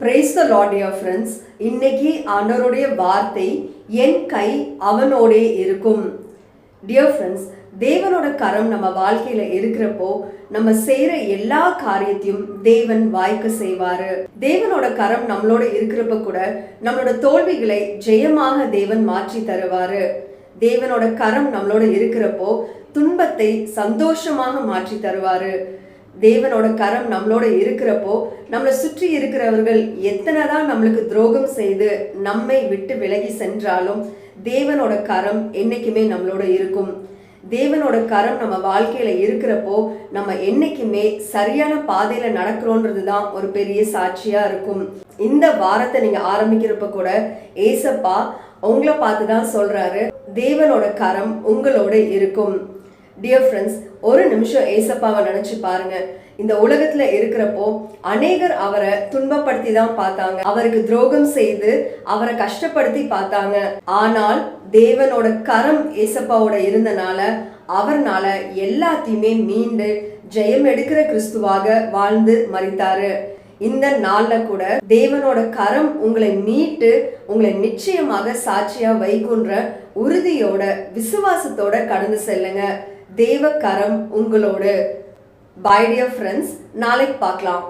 Praise the Lord, dear friends. இன்னைக்கு ஆண்டவருடைய வார்த்தை என் கை அவனோடே இருக்கும். Dear friends, தேவனோட கரம் நம்ம வாழ்க்கையில இருக்கிறப்போ நம்ம செய்யற எல்லா காரியத்தையும் தேவன் வாய்க்க செய்வாரு. தேவனோட கரம் நம்மளோட இருக்கிறப்ப கூட நம்மளோட தோல்விகளை ஜெயமாக தேவன் மாற்றி தருவாரு. தேவனோட கரம் நம்மளோட இருக்கிறப்போ துன்பத்தை சந்தோஷமாக மாற்றி தருவாரு. தேவனோட கரம் நம்மளோட இருக்கிறப்போ நம்மளை சுற்றி இருக்கிறவர்கள் எத்தனைதான் நம்மளுக்கு துரோகம் செய்து நம்மை விட்டு விலகி சென்றாலும் தேவனோட கரம் என்னைக்குமே நம்மளோட இருக்கும். தேவனோட கரம் நம்ம வாழ்க்கையில இருக்கிறப்போ நம்ம என்னைக்குமே சரியான பாதையில நடக்கிறோன்றது தான் ஒரு பெரிய சாட்சியா இருக்கும். இந்த வாரத்தை நீங்க ஆரம்பிக்கிறப்ப கூட ஏசப்பா உங்களை பார்த்துதான் சொல்றாரு, தேவனோட கரம் உங்களோட இருக்கும். டியர் ஃப்ரெண்ட்ஸ், ஒரு நிமிஷம் ஏசப்பாவை நினைச்சு பாருங்க. இந்த உலகத்துல இருக்கிறப்போ அநேகர் அவரை துன்பப்படுத்தி தான் பார்த்தாங்க, அவருக்கு துரோகம் செய்து அவரை கஷ்டப்படுத்தி பார்த்தாங்க. ஆனால் தேவனோட கரம் ஏசப்பாவோட இருந்தனால அவர்னால எல்லாத்தையுமே மீண்டு ஜெயம் எடுக்கிற கிறிஸ்துவாக வாழ்ந்து மரித்தாரு. இந்த நாள்ல கூட தேவனோட கரம் உங்களை மீட்டு உங்களை நிச்சயமாக சாட்சியா வைக்குன்ற உறுதியோட விசுவாசத்தோட கடந்து செல்லுங்க. தேவ கரம் உங்களோடு. பை டியர் ஃப்ரெண்ட்ஸ், நாளைக்கு பார்க்கலாம்.